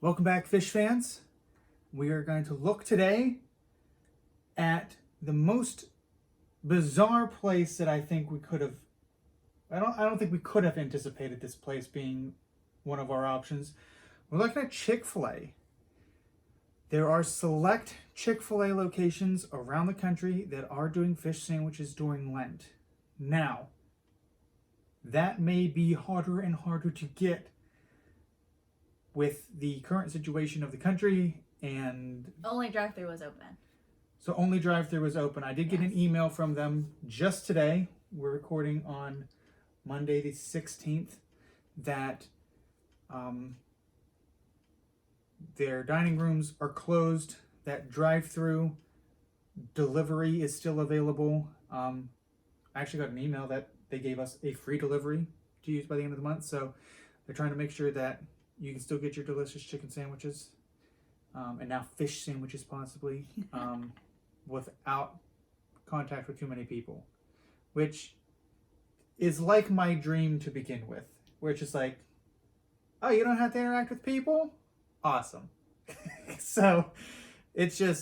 Welcome back, fish fans. We are going to look today at the most bizarre place that I think we could have. I don't think we could have anticipated this place being one of our options. We're looking at Chick-fil-A. There are select Chick-fil-A locations around the country that are doing fish sandwiches during Lent. Now, that may be harder and harder to get with the current situation of the country, and only drive-thru was open. So only drive-thru was open. I did get an email from them just today. We're recording on Monday the 16th that their dining rooms are closed, that drive-thru delivery is still available. I actually got an email that they gave us a free delivery to use by the end of the month, so they're trying to make sure that you can still get your delicious chicken sandwiches, and now fish sandwiches possibly, without contact with too many people, which is like my dream to begin with, where it's just like, oh, you don't have to interact with people? Awesome. So it's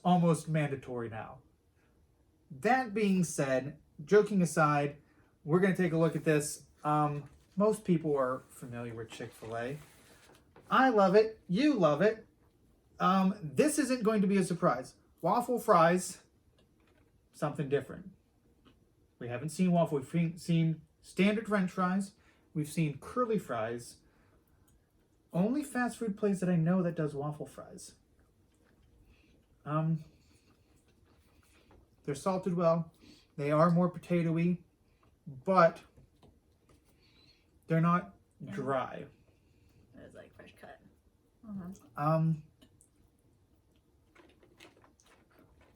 almost mandatory now. That being said, joking aside, we're going to take a look at this. Most people are familiar with Chick-fil-A. I love it. You love it. This isn't going to be a surprise. Waffle fries, something different. We haven't seen waffle. We've seen standard French fries. We've seen curly fries. Only fast food place that I know that does waffle fries. They're salted well. They are more potato-y, but they're not dry. It was like fresh cut.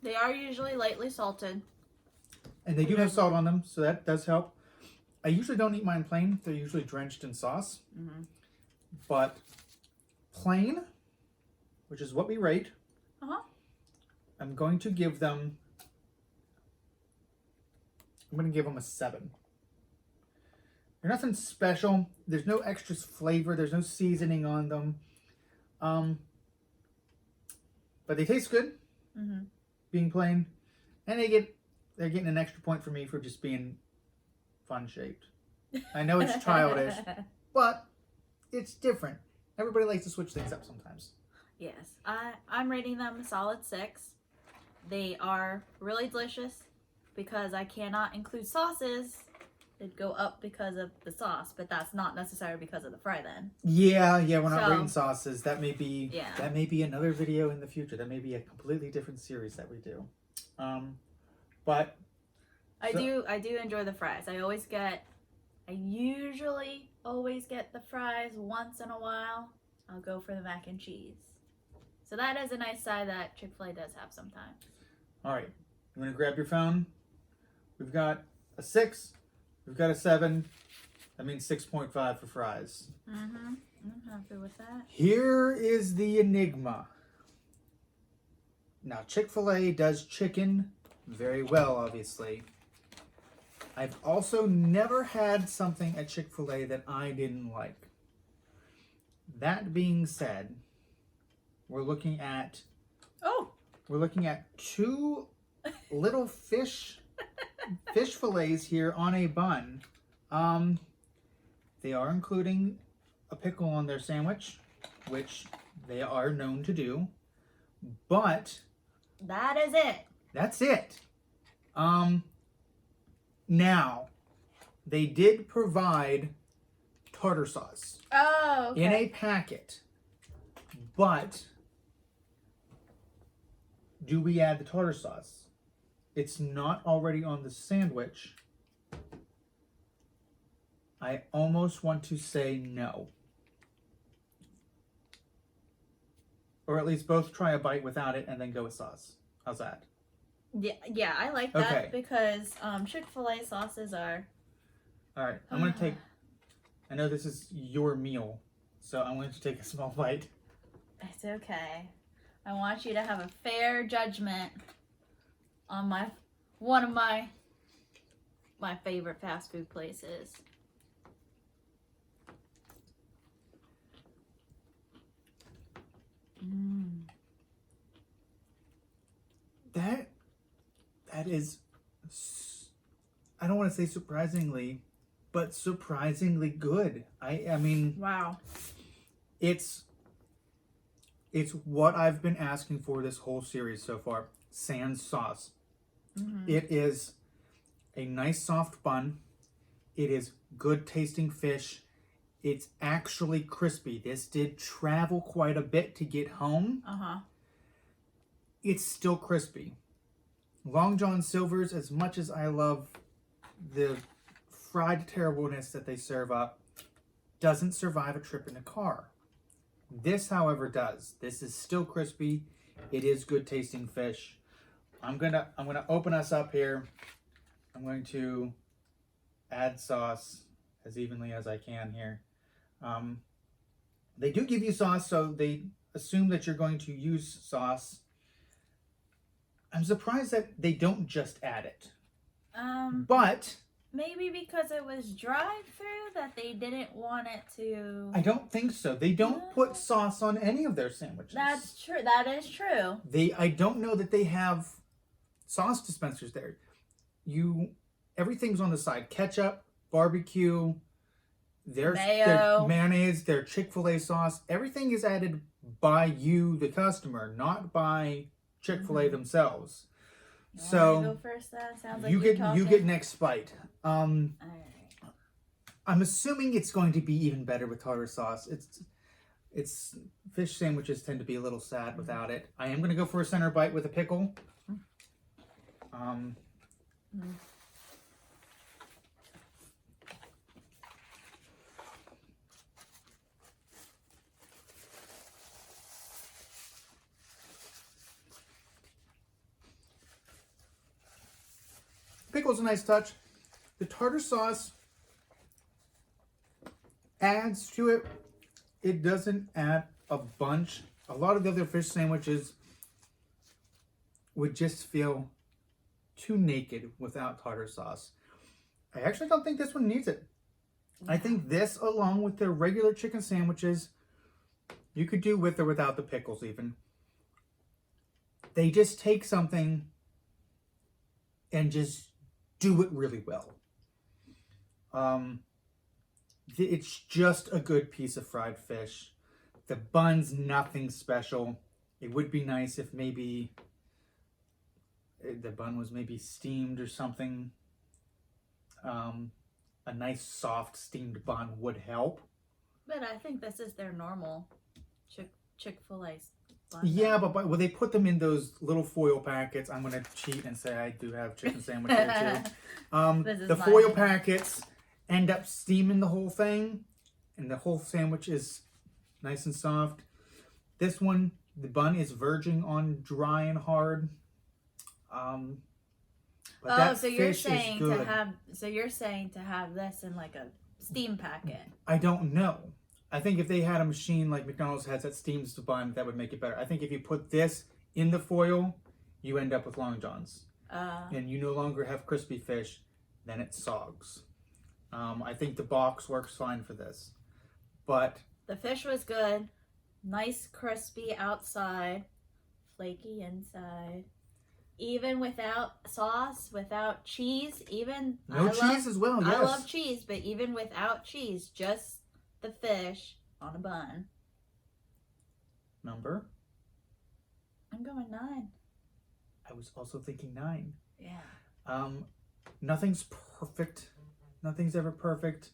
They are usually lightly salted. And they do have salt on them, so that does help. I usually don't eat mine plain. They're usually drenched in sauce. But plain, which is what we rate, I'm going to give them a 7. They're nothing special. There's no extra flavor. There's no seasoning on them. But they taste good, being plain. And they're getting an extra point for me for just being fun shaped. I know it's childish, but it's different. Everybody likes to switch things up sometimes. Yes, I'm rating them a solid 6. They are really delicious because I cannot include sauces. They'd go up because of the sauce, but that's not necessarily because of the fry then. Yeah, we're not rating sauces. That may be that may be another video in the future. That may be a completely different series that we do. But I do enjoy the fries. I usually always get the fries once in a while. I'll go for the mac and cheese. So that is a nice side that Chick-fil-A does have sometimes. All right, you want to grab your phone? We've got a 6. We've got a 7. That means 6.5 for fries. I'm happy with that. Here is the enigma. Now, Chick-fil-A does chicken very well, obviously. I've also never had something at Chick-fil-A that I didn't like. That being said, we're looking at 2 little fish fillets here on a bun. They are including a pickle on their sandwich, which they are known to do. But that is it. That's it. Now, they did provide tartar sauce in a packet, but do we add the tartar sauce? It's not already on the sandwich. I almost want to say no. Or at least both try a bite without it and then go with sauce. How's that? Yeah, I like that because Chick-fil-A sauces are... All right, I'm going to take... I know this is your meal, so I'm going to take a small bite. It's okay. I want you to have a fair judgment on one of my favorite fast food places. that is, I don't want to say surprisingly, but surprisingly good. I mean, Wow. it's what I've been asking for this whole series so far. Sans sauce. Mm-hmm. It is a nice soft bun. It is good tasting fish. It's actually crispy. This did travel quite a bit to get home. Uh-huh. It's still crispy. Long John Silver's, as much as I love the fried terribleness that they serve up, doesn't survive a trip in a car. This, however, does. This is still crispy. It is good tasting fish. I'm gonna open us up here. I'm going to add sauce as evenly as I can here. They do give you sauce, so they assume that you're going to use sauce. I'm surprised that they don't just add it. But Maybe because it was drive-through that they didn't want it to. I don't think so. They don't put sauce on any of their sandwiches. That's true. That is true. I don't know that they have sauce dispensers there. Everything's on the side. Ketchup, barbecue, their Mayo, mayonnaise, their Chick-fil-A sauce. Everything is added by you, the customer, not by Chick-fil-A themselves. You wanna go first then? Sounds like you get next bite. All right. I'm assuming it's going to be even better with tartar sauce. It's fish sandwiches tend to be a little sad without it. I am going to go for a center bite with a pickle. Pickle's a nice touch. The tartar sauce adds to it. It doesn't add a bunch. A lot of the other fish sandwiches would just feel too naked without tartar sauce. I actually don't think this one needs it. I think this, along with their regular chicken sandwiches, you could do with or without the pickles even. They just take something and just do it really well. It's just a good piece of fried fish. The bun's nothing special. It would be nice if maybe the bun was maybe steamed or something. A nice soft steamed bun would help. But I think this is their normal Chick-fil-A bun. Yeah, but well, they put them in those little foil packets. I'm going to cheat and say I do have chicken sandwich here too. The foil packets end up steaming the whole thing, and the whole sandwich is nice and soft. This one, the bun is verging on dry and hard. But so you're saying to have this in like a steam packet. I don't know. I think if they had a machine like McDonald's has that steams the bun, that would make it better. I think if you put this in the foil, you end up with Long Johns. And you no longer have crispy fish, then it sogs. I think the box works fine for this. But the fish was good. Nice crispy outside, flaky inside. Even without sauce, without cheese, even... cheese as well, yes. I love cheese, but even without cheese, just the fish on a bun. Number? I'm going 9. I was also thinking 9. Yeah. Nothing's perfect. Nothing's ever perfect.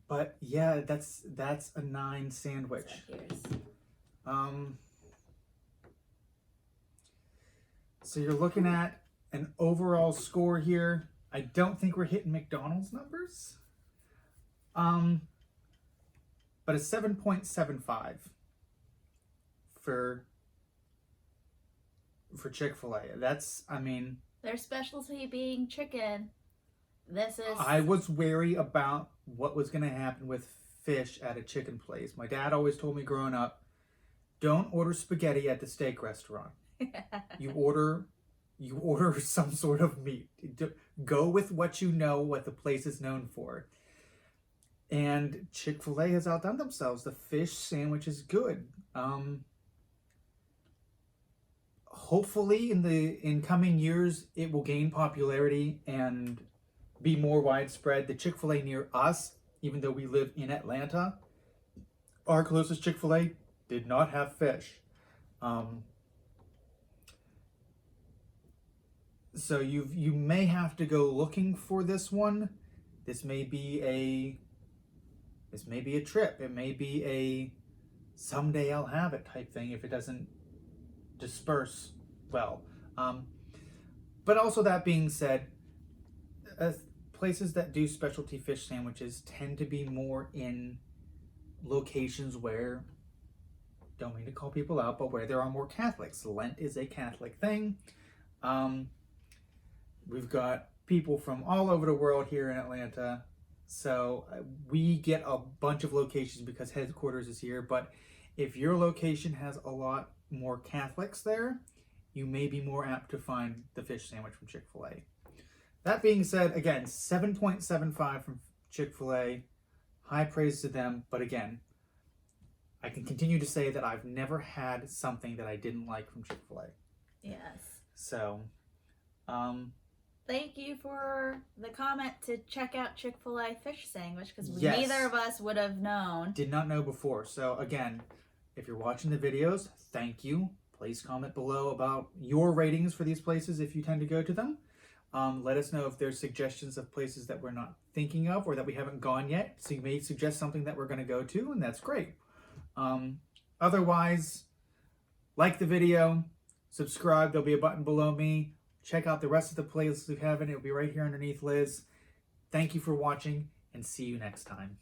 But yeah, that's a 9 sandwich. So you're looking at an overall score here. I don't think we're hitting McDonald's numbers. But a 7.75 for Chick-fil-A. That's, I mean, their specialty being chicken. This is... I was wary about what was going to happen with fish at a chicken place. My dad always told me growing up, don't order spaghetti at the steak restaurant. You order some sort of meat. Go with what you know, what the place is known for. And Chick-fil-A has outdone themselves. The fish sandwich is good. hopefully in coming years it will gain popularity and be more widespread. The Chick-fil-A near us, even though we live in Atlanta, our closest Chick-fil-A did not have fish. So you may have to go looking for this one. This may be a trip. It may be a someday I'll have it type thing if it doesn't disperse well. But also, that being said, places that do specialty fish sandwiches tend to be more in locations where, don't mean to call people out, but where there are more Catholics. Lent is a Catholic thing. We've got people from all over the world here in Atlanta. So we get a bunch of locations because headquarters is here. But if your location has a lot more Catholics there, you may be more apt to find the fish sandwich from Chick-fil-A. That being said, again, 7.75 from Chick-fil-A. High praise to them. But again, I can continue to say that I've never had something that I didn't like from Chick-fil-A. Yes. So, thank you for the comment to check out Chick-fil-A fish sandwich, because yes, neither of us would have known. Did not know before. So again, if you're watching the videos, thank you. Please comment below about your ratings for these places if you tend to go to them. Let us know if there's suggestions of places that we're not thinking of or that we haven't gone yet. So you may suggest something that we're going to go to, and that's great. Otherwise, like the video, subscribe. There'll be a button below me. Check out the rest of the playlists we have in it. It'll be right here underneath Liz. Thank you for watching, and see you next time.